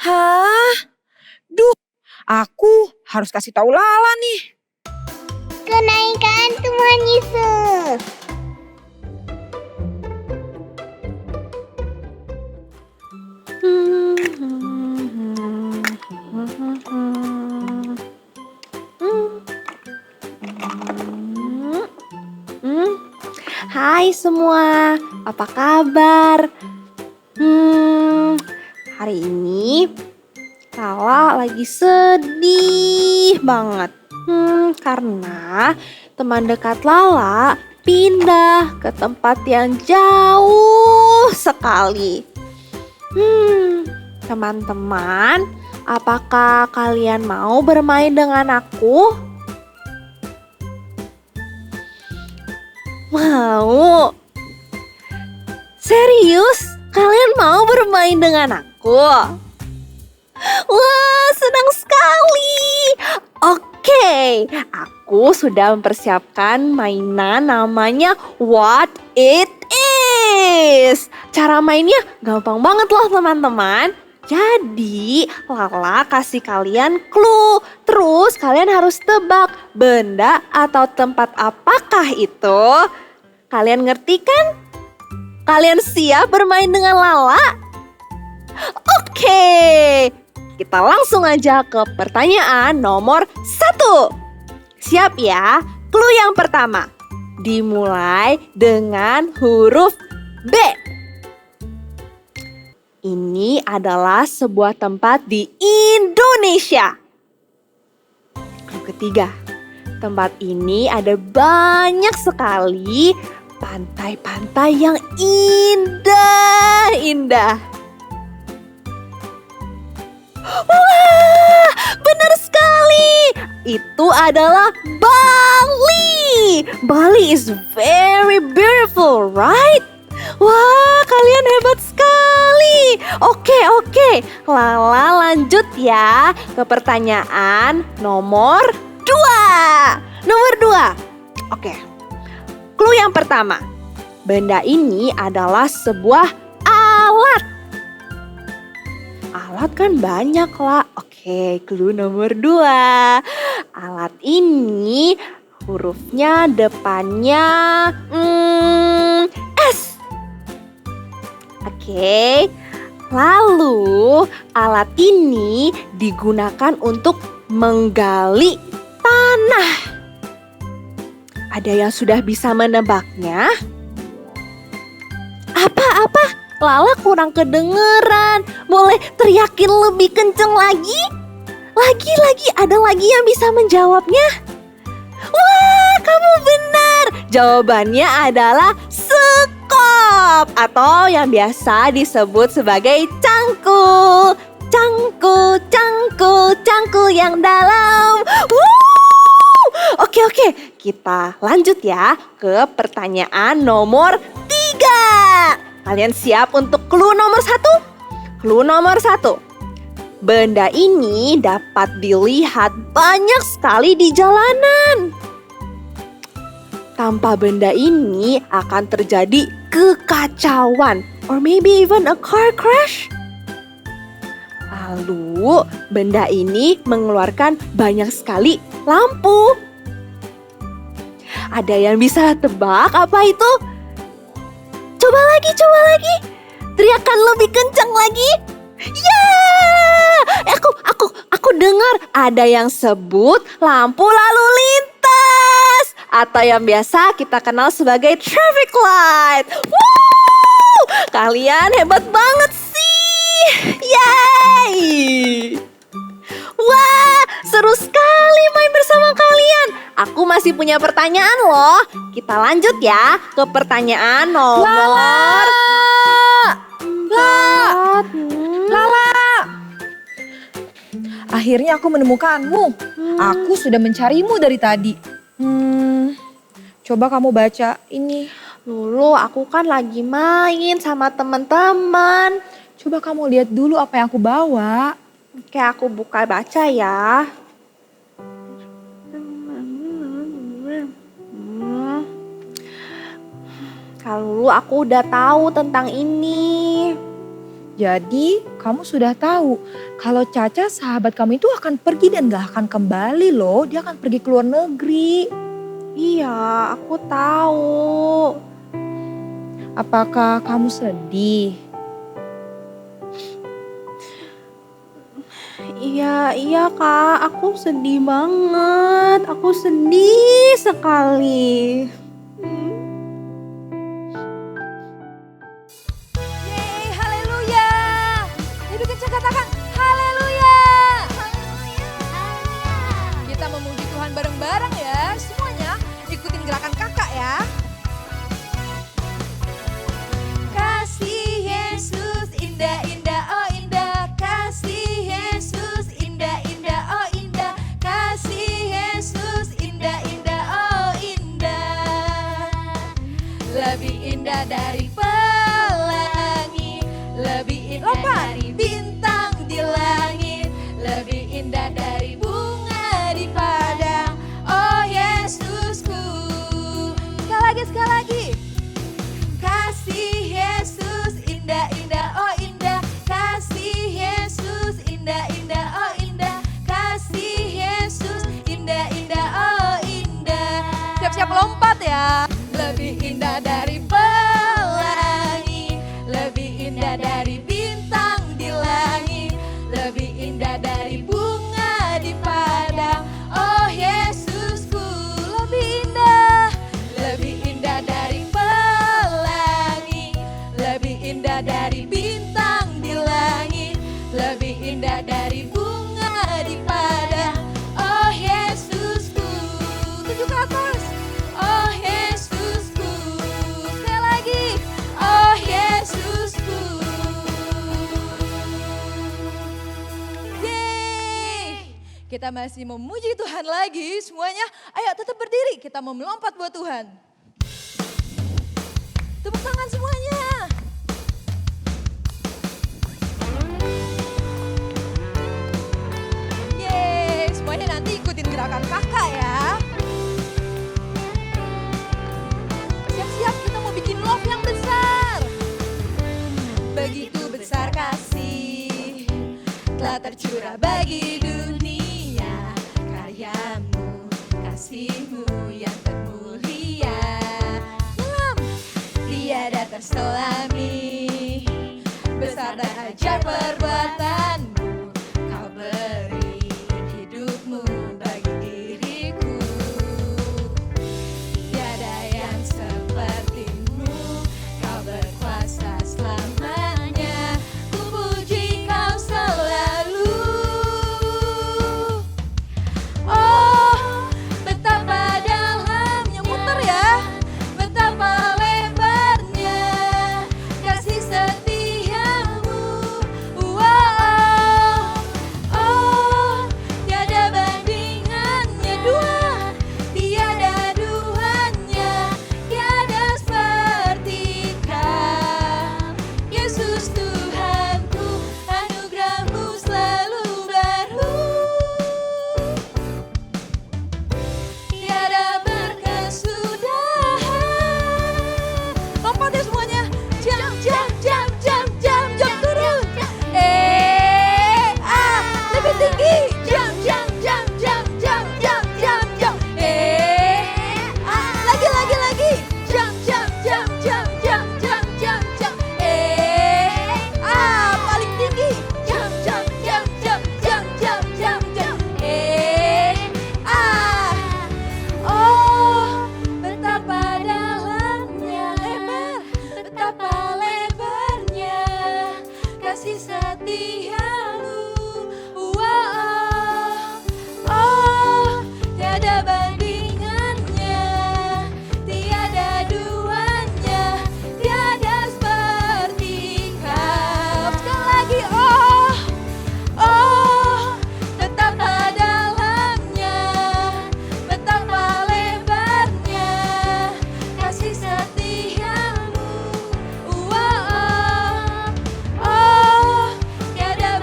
Hah? Duh, aku harus kasih tahu Lala nih. Kenaikan Tuhan Yesus. Hai semua, apa kabar? Hari ini Lala lagi sedih banget. Karena teman dekat Lala pindah ke tempat yang jauh sekali. Teman-teman, apakah kalian mau bermain dengan aku? Mau? Serius? Kalian mau bermain dengan aku? Wah, senang sekali. Oke, aku sudah mempersiapkan mainan namanya What It Is. Cara mainnya gampang banget loh teman-teman. Jadi, Lala kasih kalian clue. Terus kalian harus tebak benda atau tempat apakah itu. Kalian ngerti kan? Kalian siap bermain dengan Lala? Oke, kita langsung aja ke pertanyaan nomor 1. Siap ya? Clue yang pertama dimulai dengan huruf B. Ini adalah sebuah tempat di Indonesia. Clue ketiga, tempat ini ada banyak sekali pantai-pantai yang indah-indah. Wah, benar sekali. Itu adalah Bali. Bali is very beautiful, right? Wah, kalian hebat sekali. Oke. Lala lanjut ya ke pertanyaan nomor 2. Nomor 2. Oke. Clue yang pertama. Benda ini adalah sebuah alat. Alat kan banyak lah. Oke, clue nomor 2. Alat ini hurufnya depannya S. Oke. Lalu alat ini digunakan untuk menggali tanah. Ada yang sudah bisa menebaknya? Apa? Lala kurang kedengeran. Boleh teriakin lebih kenceng lagi? Lagi, ada lagi yang bisa menjawabnya? Wah, kamu benar. Jawabannya adalah sekop atau yang biasa disebut sebagai cangkul. Cangkul yang dalam. Oke, kita lanjut ya ke pertanyaan nomor 3. Kalian siap untuk clue nomor 1? Clue nomor 1. Benda ini dapat dilihat banyak sekali di jalanan. Tanpa benda ini akan terjadi kekacauan, or maybe even a car crash. Lalu, benda ini mengeluarkan banyak sekali lampu. Ada yang bisa tebak apa itu? Coba lagi. Teriakan lebih kencang lagi. Aku dengar ada yang sebut lampu lalu lintas atau yang biasa kita kenal sebagai traffic light. Kalian hebat banget sih. Yay! Wah, seru sekali main bersama kalian. Aku masih punya pertanyaan loh. Kita lanjut ya ke pertanyaan nomor Lala! Akhirnya aku menemukanmu. Aku sudah mencarimu dari tadi. Coba kamu baca ini. Lulu, aku kan lagi main sama teman-teman. Coba kamu lihat dulu apa yang aku bawa. Oke, aku buka baca ya. Kalau aku udah tahu tentang ini. Jadi kamu sudah tahu kalau Caca sahabat kamu itu akan pergi dan gak akan kembali loh. Dia akan pergi ke luar negeri. Iya, aku tahu. Apakah kamu sedih? Iya Kak, aku sedih banget. Aku sedih sekali. Yeay, haleluya. Jadi kencang katakan haleluya. Kita memuji Tuhan bareng-bareng ya. Semuanya ikutin gerakan kakak ya. Kasih Yesus indah-indah, oh indah. Kasih Yesus indah-indah, oh indah. Kasih Yesus indah-indah, oh indah. Lebih indah dari pelangi, lebih indah dari bintang di langit, lebih indah dari bunga di padang. Oh Yesusku. Sekali lagi. Kasih Yesus indah-indah, oh indah. Kasih Yesus indah-indah, oh indah. Kasih Yesus indah-indah, oh indah. Siap-siap lompat ya. Lebih indah dari pelangi, lebih indah dari bintang di langit, lebih indah dari bunga di padang. Oh Yesusku, lebih indah dari pelangi, lebih indah dari bintang di langit, lebih indah dari bunga di padang. Oh Yesusku, tuju ke atas. Oh Yesusku, sekali lagi. Oh Yesusku. Yeay, kita masih memuji Tuhan lagi semuanya. Ayo tetap berdiri, kita mau melompat buat Tuhan. Tepuk tangan semuanya. Yeay, semuanya nanti ikutin gerakan kakak ya. Siap-siap, kita mau bikin love yang besar. Begitu besar kasih telah tercurah bagi dunia, karyamu, kasihmu yang termulia. Salam, tiada terselami, besar dan ajaib perbuatanmu. Kau beri hidupmu bagi diriku, tiada yang sepertimu. Kau berkuasa selamanya, ku puji kau selalu. Oh, betapa dalamnya, muter ya. Betapa lebarnya kasih setiamu. Wow, oh, tiada bandingannya dua, tiada duanya, tiada seperti kau. Yesus Tuhanku, anugerahmu selalu baru, tiada berkesudahan. Lompat ya semuanya. Jam, jam, jam, jam, jam, jam turun. Lebih tinggi. Jam, jam, jam, jam, jam, jam, jam, jam. Lagi. Jam, jam, jam, jam, jam, jam, jam, jam. Paling tinggi. Jam, jam, jam, jam, jam, jam, jam, jam. Oh, betapa dalamnya, lebar, betapa lebarnya kasih setiamu. Wow, oh, tiada bandingannya, tiada duanya, tiada seperti kau. Sekali lagi, oh, betapa dalamnya, betapa lebarnya kasih setiamu. Wow, oh, tiada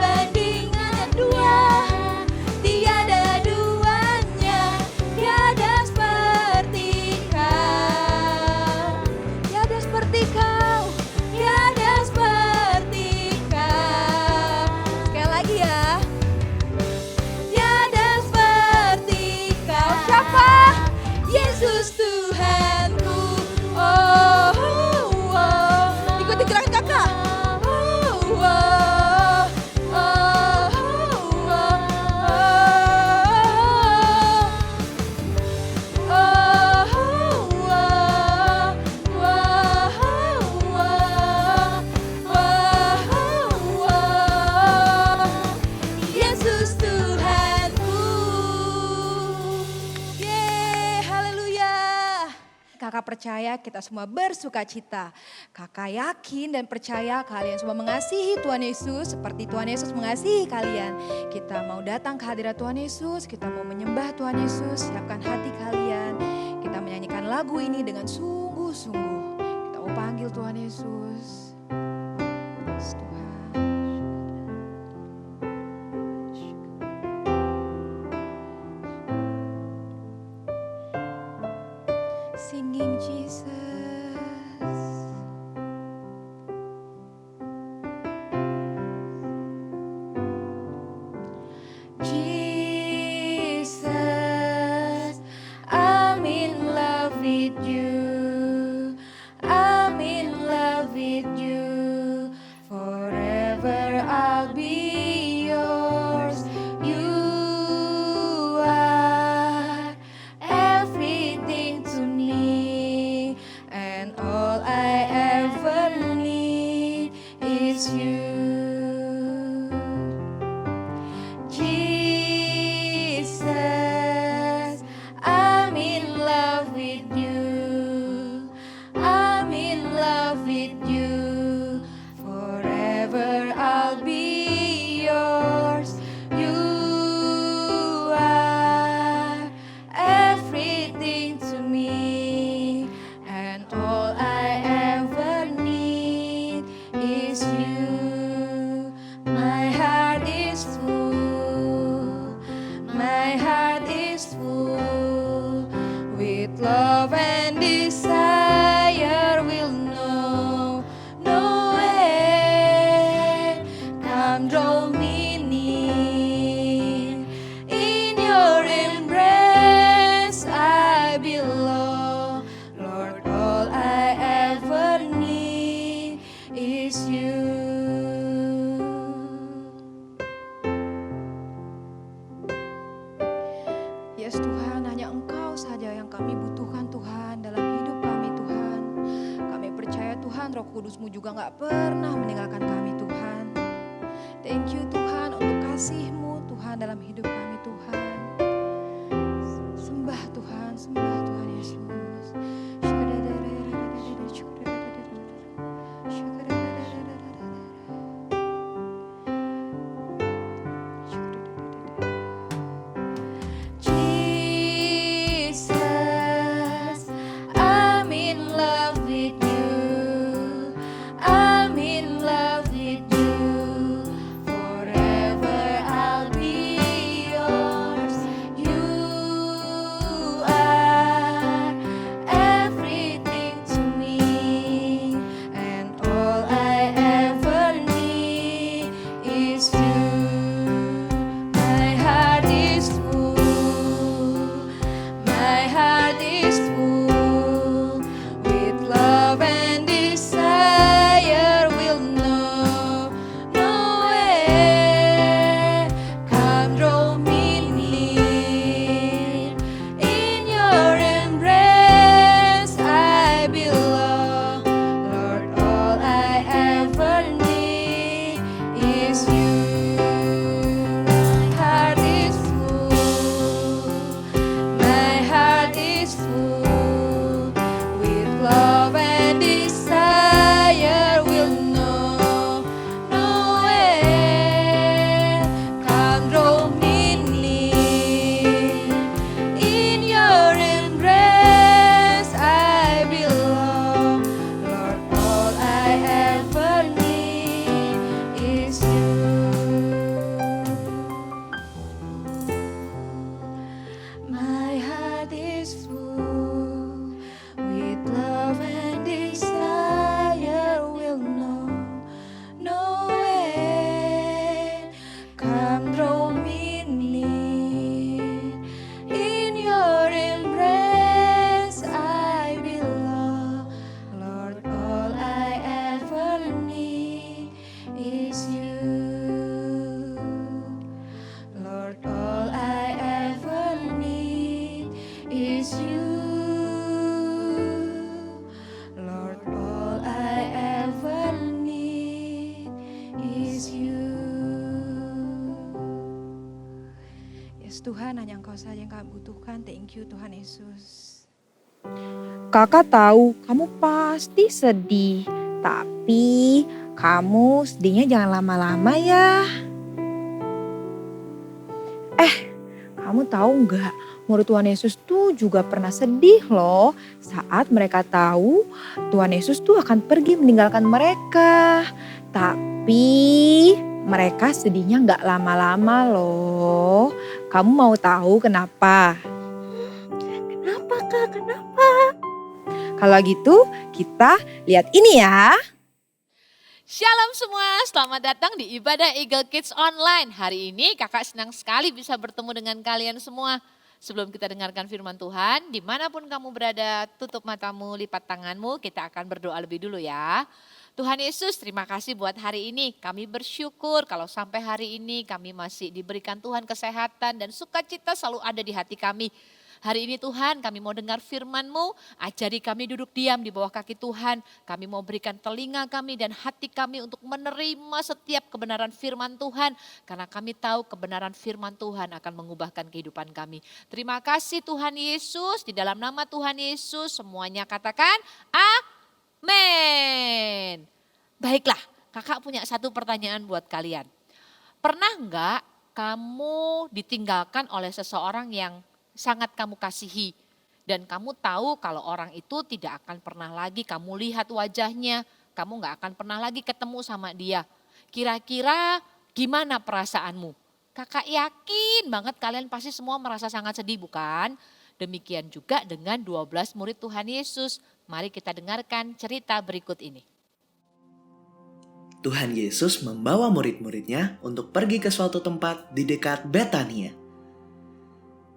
percaya, kita semua bersuka cita. Kakak yakin dan percaya kalian semua mengasihi Tuhan Yesus seperti Tuhan Yesus mengasihi kalian. Kita mau datang ke hadirat Tuhan Yesus, kita mau menyembah Tuhan Yesus, siapkan hati kalian. Kita menyanyikan lagu ini dengan sungguh-sungguh. Kita mau panggil Tuhan Yesus. Yes, Tuhan. Singing Jesus. Jesus, I'm in love with you. I'm in love with you. Forever I'll be yours. You are everything to me, and all I ever need is you. Jesus, I'm in love with you. I'm in love with you. Forever I'll be yours. You are everything to me, and all I ever need is you. My heart is full. My heart is full with love and desire. Will know no end. Come draw me near. In your embrace I belong. Lord, all I ever need is you. Yes Tuhan, hanya Engkau saja yang kami butuhkan Tuhan dalam hidup kami Tuhan. Kami percaya Tuhan Roh Kudus-Mu juga gak pernah meninggalkan kami Tuhan. Thank you Tuhan untuk kasih-Mu Tuhan dalam hidup kami Tuhan. Sembah Tuhan Yesus. Jesus, I'm in love with you. I'm in love with you. Forever I'll be yours. You are everything to me, and all I ever need is you. My heart is full. My heart is full with love and desire. Will know no end. Come draw me near. In your embrace I belong. Lord, all I ever need is you. My heart is full. My heart is full with love and desire. Will know no end. Come draw me near. In your embrace I belong. Lord, all I ever need is you. My heart is full with love and desire. Will know no end. Come draw me near. In your embrace I belong. Lord, all I ever need is you. Lord, all I ever need is you. Lord, all I ever need is you. Yes Tuhan, hanya Engkau saja yang kami butuhkan. Thank you Tuhan Yesus. Kakak tahu kamu pasti sedih, tapi kamu sedihnya jangan lama-lama ya. Kamu tahu nggak, murid Tuhan Yesus tuh juga pernah sedih loh saat mereka tahu Tuhan Yesus tuh akan pergi meninggalkan mereka. Tapi mereka sedihnya nggak lama-lama loh. Kamu mau tahu kenapa? Kenapa Kak? Kenapa? Kalau gitu kita lihat ini ya. Shalom semua, selamat datang di ibadah Eagle Kids Online. Hari ini kakak senang sekali bisa bertemu dengan kalian semua. Sebelum kita dengarkan firman Tuhan, dimanapun kamu berada, tutup matamu, lipat tanganmu, kita akan berdoa lebih dulu ya. Tuhan Yesus, terima kasih buat hari ini. Kami bersyukur kalau sampai hari ini kami masih diberikan Tuhan kesehatan dan sukacita selalu ada di hati kami. Hari ini Tuhan kami mau dengar firman-Mu, ajari kami duduk diam di bawah kaki Tuhan. Kami mau berikan telinga kami dan hati kami untuk menerima setiap kebenaran firman Tuhan. Karena kami tahu kebenaran firman Tuhan akan mengubahkan kehidupan kami. Terima kasih Tuhan Yesus, di dalam nama Tuhan Yesus semuanya katakan amin. Baiklah, kakak punya satu pertanyaan buat kalian. Pernah enggak kamu ditinggalkan oleh seseorang yang sangat kamu kasihi dan kamu tahu kalau orang itu tidak akan pernah lagi kamu lihat wajahnya, kamu gak akan pernah lagi ketemu sama dia. Kira-kira gimana perasaanmu? Kakak yakin banget kalian pasti semua merasa sangat sedih bukan? Demikian juga dengan 12 murid Tuhan Yesus. Mari kita dengarkan cerita berikut ini. Tuhan Yesus membawa murid-muridnya untuk pergi ke suatu tempat di dekat Betania.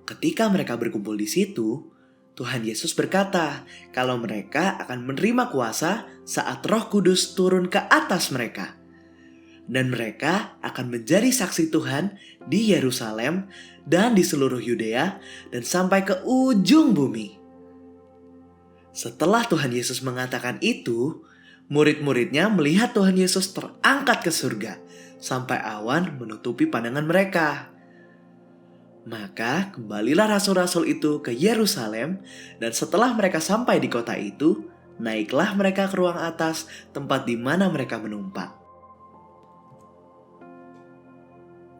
Ketika mereka berkumpul di situ, Tuhan Yesus berkata kalau mereka akan menerima kuasa saat Roh Kudus turun ke atas mereka. Dan mereka akan menjadi saksi Tuhan di Yerusalem dan di seluruh Yudea dan sampai ke ujung bumi. Setelah Tuhan Yesus mengatakan itu, murid-muridnya melihat Tuhan Yesus terangkat ke surga sampai awan menutupi pandangan mereka. Maka kembalilah rasul-rasul itu ke Yerusalem dan setelah mereka sampai di kota itu, naiklah mereka ke ruang atas tempat di mana mereka menumpang.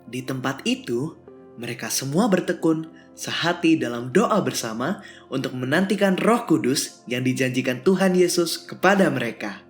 Di tempat itu, mereka semua bertekun sehati dalam doa bersama untuk menantikan Roh Kudus yang dijanjikan Tuhan Yesus kepada mereka.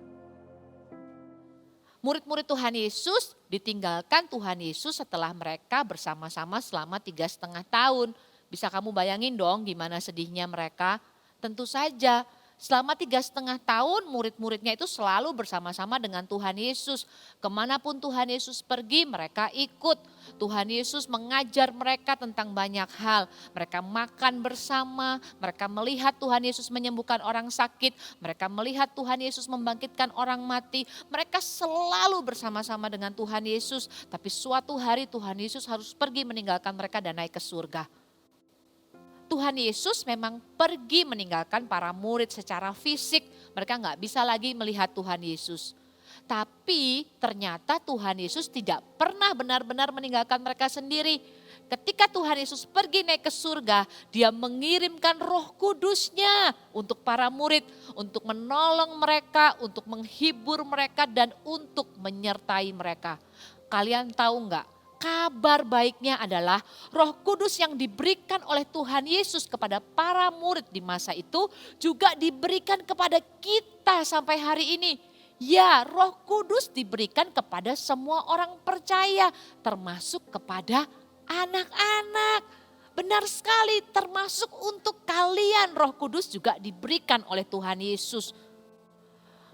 Murid-murid Tuhan Yesus ditinggalkan Tuhan Yesus setelah mereka bersama-sama selama 3,5 tahun. Bisa kamu bayangin dong gimana sedihnya mereka? Tentu saja selama 3,5 tahun murid-muridnya itu selalu bersama-sama dengan Tuhan Yesus. Kemanapun Tuhan Yesus pergi mereka ikut. Tuhan Yesus mengajar mereka tentang banyak hal. Mereka makan bersama, mereka melihat Tuhan Yesus menyembuhkan orang sakit. Mereka melihat Tuhan Yesus membangkitkan orang mati. Mereka selalu bersama-sama dengan Tuhan Yesus. Tapi suatu hari Tuhan Yesus harus pergi meninggalkan mereka dan naik ke surga. Tuhan Yesus memang pergi meninggalkan para murid secara fisik. Mereka nggak bisa lagi melihat Tuhan Yesus. Tapi ternyata Tuhan Yesus tidak pernah benar-benar meninggalkan mereka sendiri. Ketika Tuhan Yesus pergi naik ke surga, dia mengirimkan Roh Kudus-Nya untuk para murid. Untuk menolong mereka, untuk menghibur mereka dan untuk menyertai mereka. Kalian tahu nggak? Kabar baiknya adalah Roh Kudus yang diberikan oleh Tuhan Yesus kepada para murid di masa itu juga diberikan kepada kita sampai hari ini. Ya, Roh Kudus diberikan kepada semua orang percaya, termasuk kepada anak-anak. Benar sekali, termasuk untuk kalian Roh Kudus juga diberikan oleh Tuhan Yesus.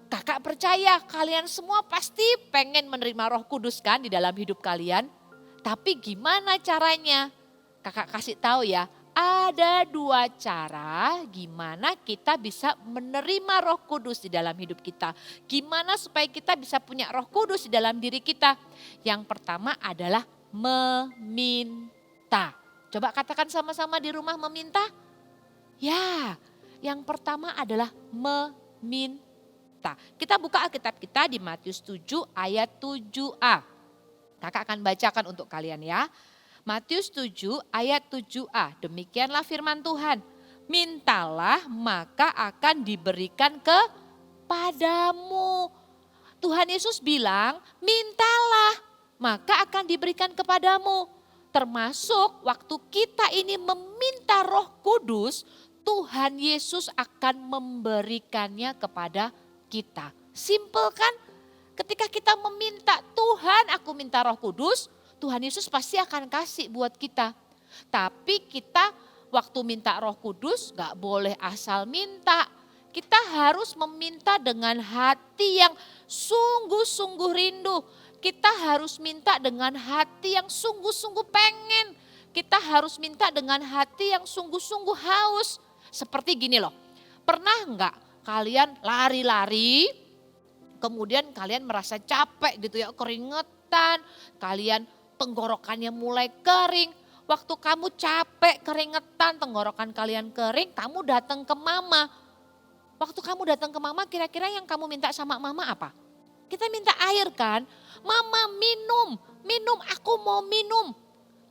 Kakak percaya kalian semua pasti pengen menerima Roh Kudus kan di dalam hidup kalian. Tapi gimana caranya? Kakak kasih tahu ya, ada 2 cara gimana kita bisa menerima Roh Kudus di dalam hidup kita. Gimana supaya kita bisa punya Roh Kudus di dalam diri kita? Yang pertama adalah meminta. Coba katakan sama-sama di rumah meminta. Ya, yang pertama adalah meminta. Kita buka Alkitab kita di Matius 7 ayat 7a. Kakak akan bacakan untuk kalian ya. Matius 7 ayat 7a. Demikianlah firman Tuhan. mintalah maka akan diberikan kepadamu. Tuhan Yesus bilang, mintalah maka akan diberikan kepadamu. Termasuk waktu kita ini meminta Roh Kudus, Tuhan Yesus akan memberikannya kepada kita. Simple kan? Ketika kita meminta, Tuhan aku minta Roh Kudus, Tuhan Yesus pasti akan kasih buat kita. Tapi kita waktu minta Roh Kudus gak boleh asal minta. Kita harus meminta dengan hati yang sungguh-sungguh rindu. Kita harus minta dengan hati yang sungguh-sungguh pengen. Kita harus minta dengan hati yang sungguh-sungguh haus. Seperti gini loh, pernah enggak kalian lari-lari, kemudian kalian merasa capek gitu ya, keringetan, kalian tenggorokannya mulai kering. Waktu kamu capek, keringetan, tenggorokan kalian kering, kamu datang ke mama. Waktu kamu datang ke mama, kira-kira yang kamu minta sama mama apa? Kita minta air kan? Mama minum, aku mau minum.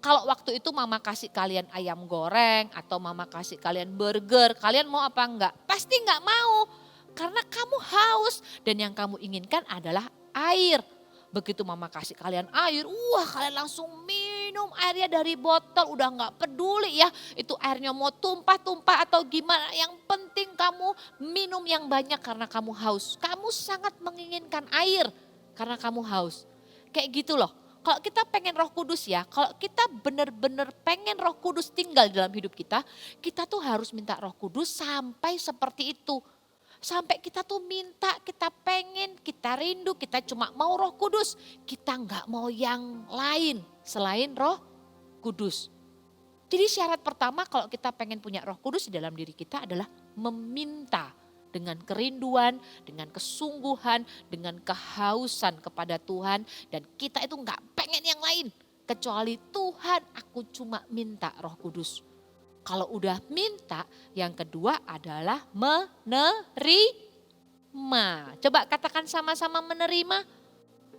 Kalau waktu itu mama kasih kalian ayam goreng atau mama kasih kalian burger, kalian mau apa enggak? Pasti enggak mau. Karena kamu haus dan yang kamu inginkan adalah air. Begitu mama kasih kalian air, wah kalian langsung minum airnya dari botol. Udah enggak peduli ya itu airnya mau tumpah-tumpah atau gimana. Yang penting kamu minum yang banyak karena kamu haus. Kamu sangat menginginkan air karena kamu haus. Kayak gitu loh. Kalau kita pengen Roh Kudus ya, kalau kita benar-benar pengen Roh Kudus tinggal dalam hidup kita tuh harus minta Roh Kudus sampai seperti itu. Sampai kita tuh minta, kita pengen, kita rindu, kita cuma mau Roh Kudus. Kita nggak mau yang lain selain Roh Kudus. Jadi syarat pertama kalau kita pengen punya Roh Kudus di dalam diri kita adalah meminta. Dengan kerinduan, dengan kesungguhan, dengan kehausan kepada Tuhan. Dan kita itu nggak pengen yang lain. Kecuali Tuhan aku cuma minta Roh Kudus. Kalau udah minta, yang kedua adalah menerima. Coba katakan sama-sama menerima.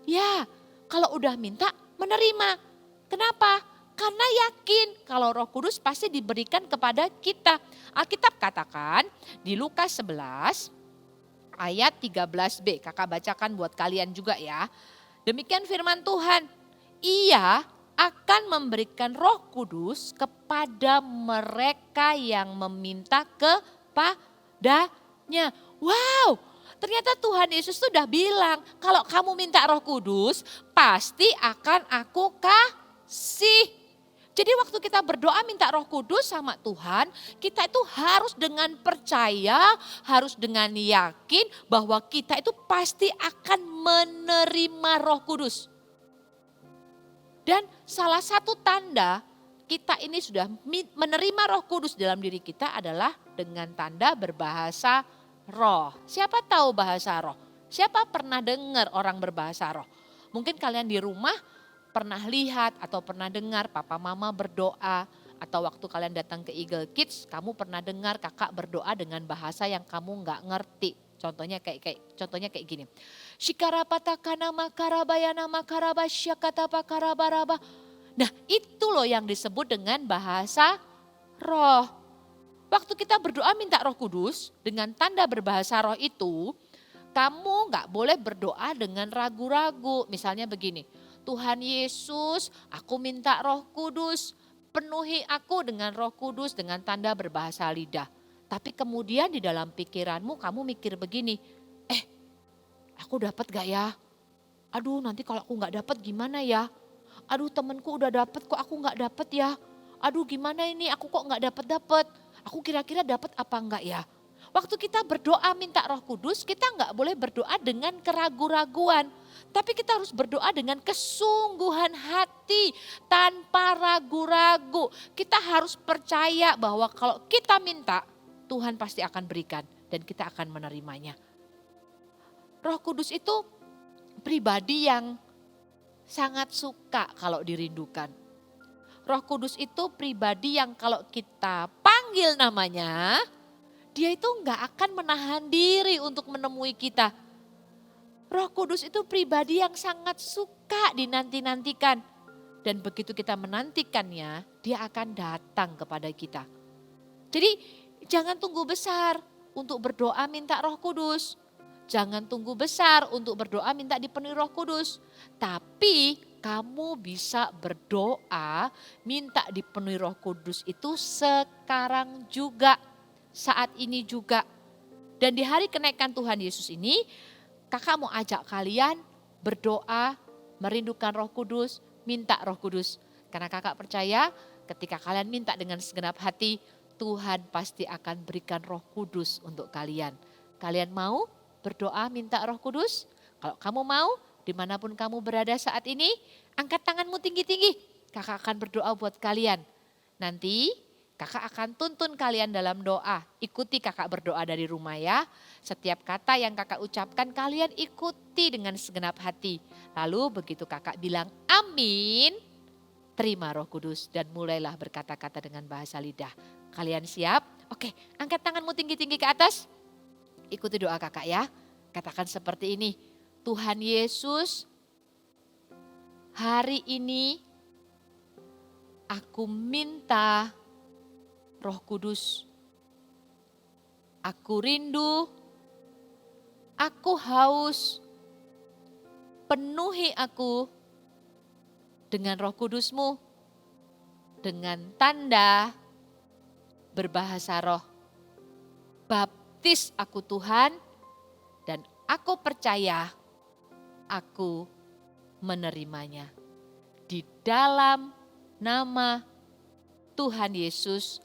Ya, kalau udah minta menerima. Kenapa? Karena yakin kalau Roh Kudus pasti diberikan kepada kita. Alkitab katakan di Lukas 11 ayat 13b. Kakak bacakan buat kalian juga ya. Demikian firman Tuhan. Ia akan memberikan Roh Kudus kepada mereka yang meminta kepadanya. Wow, ternyata Tuhan Yesus sudah bilang kalau kamu minta Roh Kudus pasti akan aku kasih. Jadi waktu kita berdoa minta Roh Kudus sama Tuhan, kita itu harus dengan percaya, harus dengan yakin bahwa kita itu pasti akan menerima Roh Kudus. Dan salah satu tanda kita ini sudah menerima Roh Kudus dalam diri kita adalah dengan tanda berbahasa roh. Siapa tahu bahasa roh? Siapa pernah dengar orang berbahasa roh? Mungkin kalian di rumah pernah lihat atau pernah dengar papa mama berdoa. Atau waktu kalian datang ke Eagle Kids, kamu pernah dengar kakak berdoa dengan bahasa yang kamu nggak ngerti. Contohnya kayak gini. Shikarapata makarabayana makarabashyakatapa karabaraba. Nah itu loh yang disebut dengan bahasa roh. Waktu kita berdoa minta Roh Kudus dengan tanda berbahasa roh itu, kamu nggak boleh berdoa dengan ragu-ragu. Misalnya begini, Tuhan Yesus, aku minta Roh Kudus, penuhi aku dengan Roh Kudus dengan tanda berbahasa lidah. Tapi kemudian di dalam pikiranmu kamu mikir begini, aku dapat gak ya? Aduh nanti kalau aku gak dapat gimana ya? Aduh temenku udah dapat kok aku gak dapat ya? Aduh gimana ini aku kok gak dapat? Aku kira-kira dapat apa enggak ya? Waktu kita berdoa minta Roh Kudus, kita nggak boleh berdoa dengan keraguan-raguan. Tapi kita harus berdoa dengan kesungguhan hati, tanpa ragu-ragu. Kita harus percaya bahwa kalau kita minta, Tuhan pasti akan berikan dan kita akan menerimanya. Roh Kudus itu pribadi yang sangat suka kalau dirindukan. Roh Kudus itu pribadi yang kalau kita panggil namanya, dia itu nggak akan menahan diri untuk menemui kita. Roh Kudus itu pribadi yang sangat suka dinanti-nantikan. Dan begitu kita menantikannya, dia akan datang kepada kita. Jadi Jangan tunggu besar untuk berdoa minta Roh Kudus. Jangan tunggu besar untuk berdoa minta dipenuhi Roh Kudus. Tapi kamu bisa berdoa minta dipenuhi Roh Kudus itu sekarang juga, saat ini juga. Dan di hari kenaikan Tuhan Yesus ini, kakak mau ajak kalian berdoa, merindukan Roh Kudus, minta Roh Kudus. Karena kakak percaya ketika kalian minta dengan segenap hati, Tuhan pasti akan berikan Roh Kudus untuk kalian. Kalian mau berdoa minta Roh Kudus? Kalau kamu mau, dimanapun kamu berada saat ini, angkat tanganmu tinggi-tinggi. Kakak akan berdoa buat kalian. Nanti kakak akan tuntun kalian dalam doa. Ikuti kakak berdoa dari rumah ya. Setiap kata yang kakak ucapkan kalian ikuti dengan segenap hati. Lalu begitu kakak bilang amin, terima Roh Kudus dan mulailah berkata-kata dengan bahasa lidah. Kalian siap? Oke, angkat tanganmu tinggi-tinggi ke atas. Ikuti doa kakak ya. Katakan seperti ini. Tuhan Yesus, hari ini aku minta Roh Kudus. Aku rindu, aku haus. Penuhi aku dengan Roh Kudus-Mu, dengan tanda berbahasa roh. Baptis aku Tuhan, dan aku percaya aku menerimanya. Di dalam nama Tuhan Yesus,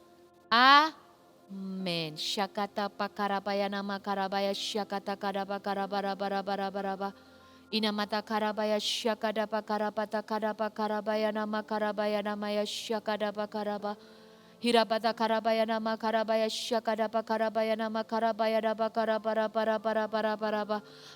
amin. Syakata pakarabaya nama karabaya syakata kadapa karabara. Inamata karabaya syakadapa karapata kadapa karabaya nama ya syakadapa karaba. Hirabata karabaya nama karabaya syakadapa karabaya nama karabaya dapa karabara.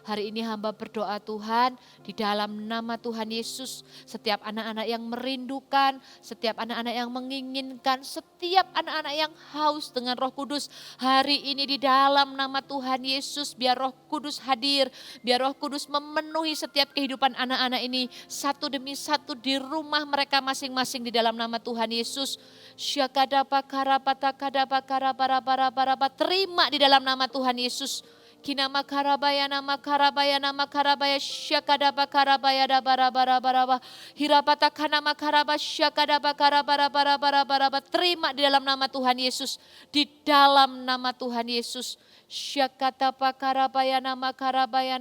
Hari ini hamba berdoa Tuhan, di dalam nama Tuhan Yesus, setiap anak-anak yang merindukan, setiap anak-anak yang menginginkan, setiap anak-anak yang haus dengan Roh Kudus, hari ini di dalam nama Tuhan Yesus, biar Roh Kudus hadir, biar Roh Kudus memenuhi setiap kehidupan anak-anak ini satu demi satu di rumah mereka masing-masing di dalam nama Tuhan Yesus. Syakadapa karapata kadapa karabara. Terima di dalam nama Tuhan Yesus. Kinama karabaya nama karabaya syakadapa karabaya dabara. Hirapata kanama karaba syakadapa karabara. Terima di dalam nama Tuhan Yesus. Di dalam nama Tuhan Yesus. Syakata pakarabaya nama karabara.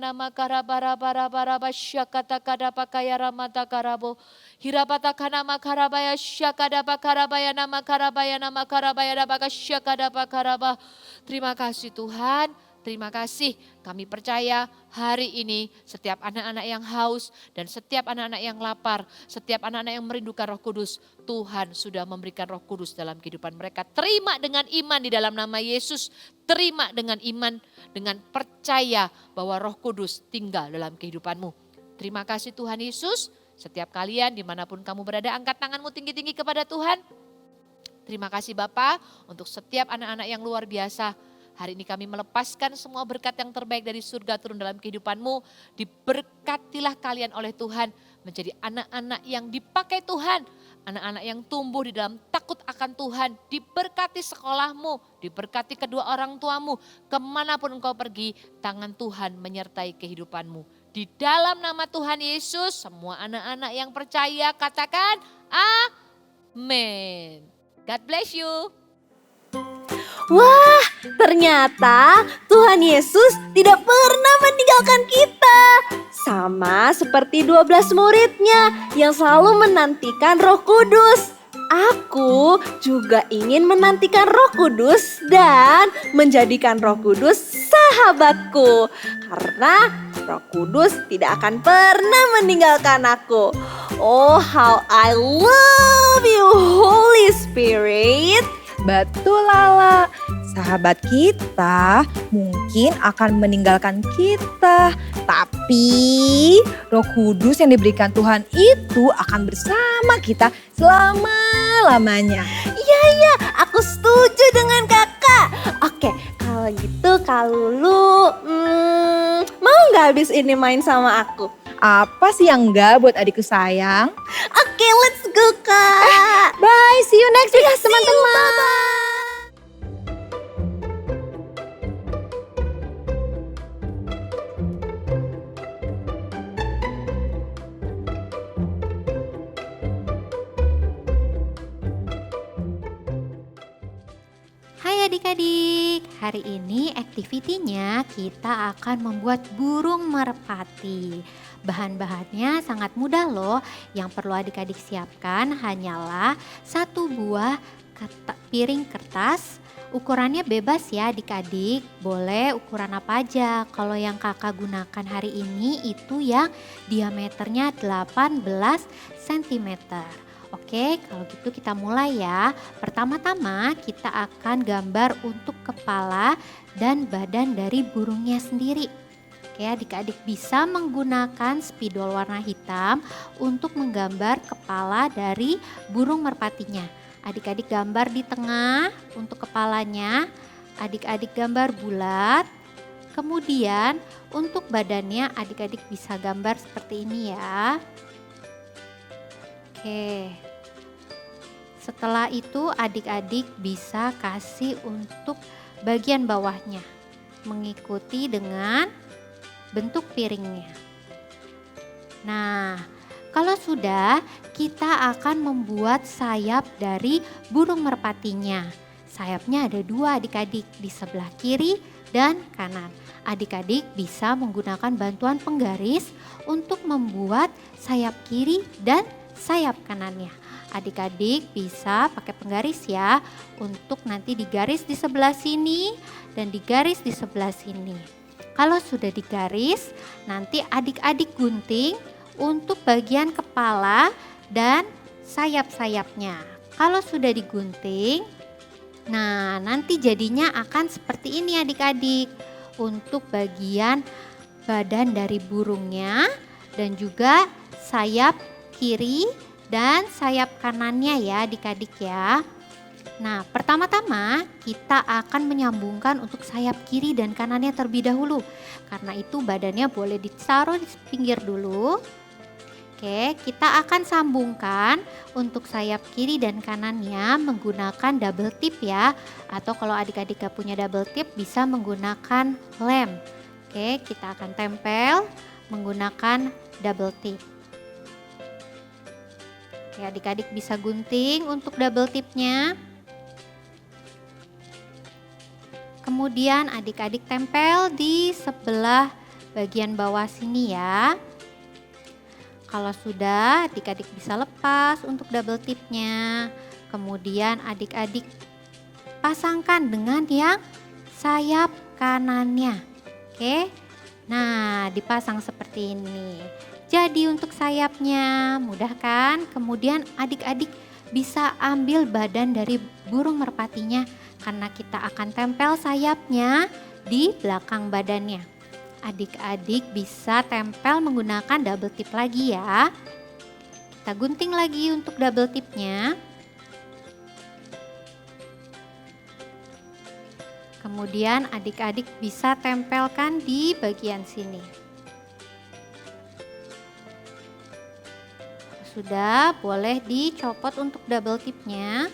Syakata kadapa kaya ramata karabo. Hirapata kanama karabaya syakadapa karabaya nama karabaya dabaka syakadapa karaba. Terima kasih Tuhan. Terima kasih, kami percaya hari ini setiap anak-anak yang haus dan setiap anak-anak yang lapar, setiap anak-anak yang merindukan Roh Kudus, Tuhan sudah memberikan Roh Kudus dalam kehidupan mereka. Terima dengan iman di dalam nama Yesus, terima dengan iman, dengan percaya bahwa Roh Kudus tinggal dalam kehidupanmu. Terima kasih Tuhan Yesus, setiap kalian dimanapun kamu berada, angkat tanganmu tinggi-tinggi kepada Tuhan. Terima kasih Bapa untuk setiap anak-anak yang luar biasa. Hari ini kami melepaskan semua berkat yang terbaik dari surga turun dalam kehidupanmu. Diberkatilah kalian oleh Tuhan menjadi anak-anak yang dipakai Tuhan. Anak-anak yang tumbuh di dalam takut akan Tuhan. Diberkati sekolahmu, diberkati kedua orang tuamu. Kemanapun engkau pergi, tangan Tuhan menyertai kehidupanmu. Di dalam nama Tuhan Yesus, semua anak-anak yang percaya katakan amin. God bless you. Wah, ternyata Tuhan Yesus tidak pernah meninggalkan kita. Sama seperti 12 muridnya yang selalu menantikan Roh Kudus. Aku juga ingin menantikan Roh Kudus dan menjadikan Roh Kudus sahabatku. Karena Roh Kudus tidak akan pernah meninggalkan aku. Oh, how I love you, Holy Spirit. Betul Lala, sahabat kita mungkin akan meninggalkan kita. Tapi Roh Kudus yang diberikan Tuhan itu akan bersama kita selama-lamanya. Iya, aku setuju dengan kakak. Oke, kalau gitu Kak Lulu, mau gak habis ini main sama aku? Apa sih yang enggak buat adikku sayang? Oke, let's go Kak. Bye, see you next week teman-teman. adik-adik, hari ini aktivitinya kita akan membuat burung merpati. Bahan-bahannya sangat mudah loh. Yang perlu adik-adik siapkan hanyalah satu buah piring kertas. Ukurannya bebas ya adik-adik, boleh ukuran apa aja. Kalau yang kakak gunakan hari ini itu yang diameternya 18 cm. Oke, kalau gitu kita mulai ya. Pertama-tama kita akan gambar untuk kepala dan badan dari burungnya sendiri. Oke, adik-adik bisa menggunakan spidol warna hitam untuk menggambar kepala dari burung merpatinya. Adik-adik gambar di tengah untuk kepalanya, adik-adik gambar bulat. Kemudian untuk badannya adik-adik bisa gambar seperti ini ya. Oke, setelah itu adik-adik bisa kasih untuk bagian bawahnya mengikuti dengan bentuk piringnya. Nah, kalau sudah, kita akan membuat sayap dari burung merpatinya. Sayapnya ada dua adik-adik, di sebelah kiri dan kanan. Adik-adik bisa menggunakan bantuan penggaris untuk membuat sayap kiri dan sayap kanannya. Adik-adik bisa pakai penggaris ya, untuk nanti digaris di sebelah sini dan digaris di sebelah sini. Kalau sudah digaris, nanti adik-adik gunting untuk bagian kepala dan sayap-sayapnya. Kalau sudah digunting, nah nanti jadinya akan seperti ini adik-adik. Untuk bagian badan dari burungnya dan juga sayap kiri dan sayap kanannya ya adik-adik ya. Nah, pertama-tama kita akan menyambungkan untuk sayap kiri dan kanannya terlebih dahulu. Karena itu badannya boleh ditaruh di pinggir dulu. Oke, kita akan sambungkan untuk sayap kiri dan kanannya menggunakan double tip ya. Atau kalau adik-adik gak punya double tip bisa menggunakan lem. Oke, kita akan tempel menggunakan double tip. Oke, adik-adik bisa gunting untuk double tipnya. Kemudian adik-adik tempel di sebelah bagian bawah sini ya. Kalau sudah, adik-adik bisa lepas untuk double tipnya. Kemudian adik-adik pasangkan dengan yang sayap kanannya. Oke, nah dipasang seperti ini. Jadi untuk sayapnya mudah kan? Kemudian adik-adik bisa ambil badan dari burung merpatinya karena kita akan tempel sayapnya di belakang badannya. Adik-adik bisa tempel menggunakan double tip lagi ya. Kita gunting lagi untuk double tipnya. Kemudian adik-adik bisa tempelkan di bagian sini. Sudah, boleh dicopot untuk double tipnya.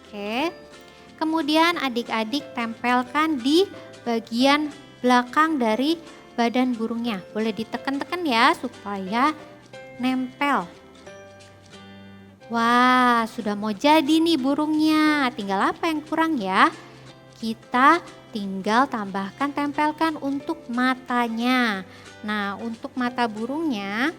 Oke. Kemudian adik-adik tempelkan di bagian belakang dari badan burungnya. Boleh ditekan-tekan ya supaya nempel. Wah, sudah mau jadi nih burungnya. Tinggal apa yang kurang ya? Kita tinggal tambahkan, tempelkan untuk matanya. Nah, untuk mata burungnya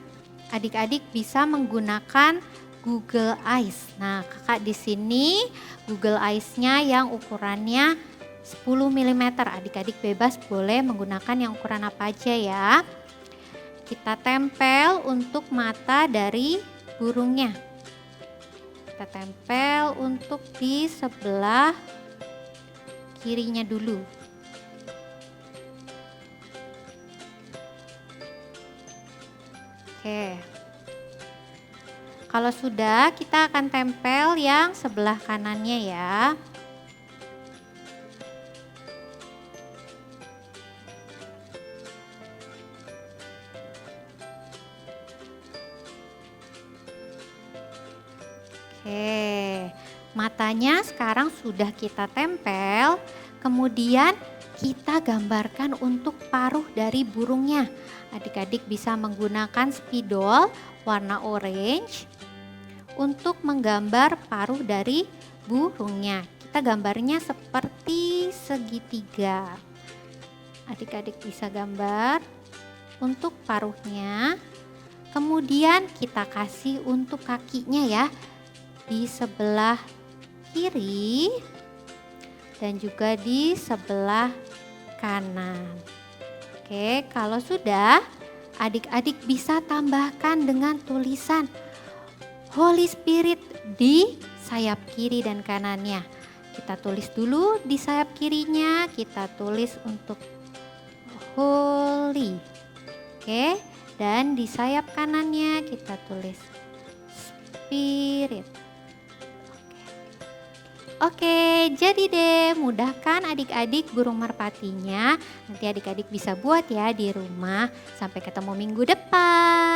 adik-adik bisa menggunakan Google Eyes. Nah, kakak di sini Google Eyes-nya yang ukurannya 10 mm. Adik-adik bebas boleh menggunakan yang ukuran apa aja ya. Kita tempel untuk mata dari burungnya. Kita tempel untuk di sebelah kirinya dulu. Oke. Kalau sudah, kita akan tempel yang sebelah kanannya ya. Oke, matanya sekarang sudah kita tempel. Kemudian kita gambarkan untuk paruh dari burungnya. Adik-adik bisa menggunakan spidol warna orange untuk menggambar paruh dari burungnya. Kita gambarnya seperti segitiga. Adik-adik bisa gambar untuk paruhnya. Kemudian kita kasih untuk kakinya ya, di sebelah kiri dan juga di sebelah kanan. Oke, kalau sudah, adik-adik bisa tambahkan dengan tulisan Holy Spirit di sayap kiri dan kanannya. Kita tulis dulu di sayap kirinya, kita tulis untuk Holy. Oke, dan di sayap kanannya kita tulis Spirit. Oke, jadi deh, mudahkan adik-adik burung merpatinya. Nanti adik-adik bisa buat ya di rumah. Sampai ketemu minggu depan.